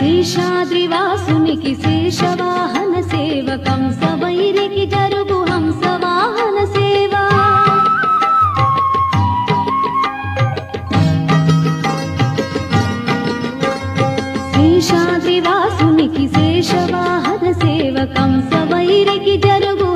శేషాద్రివాసునికి శేషవాహన సేవ కంసవైరికి జరుగు హంసవాహన సేవ శేషాద్రివాసునికి శేషవాహన సేవ కంసవైరికి జరుగు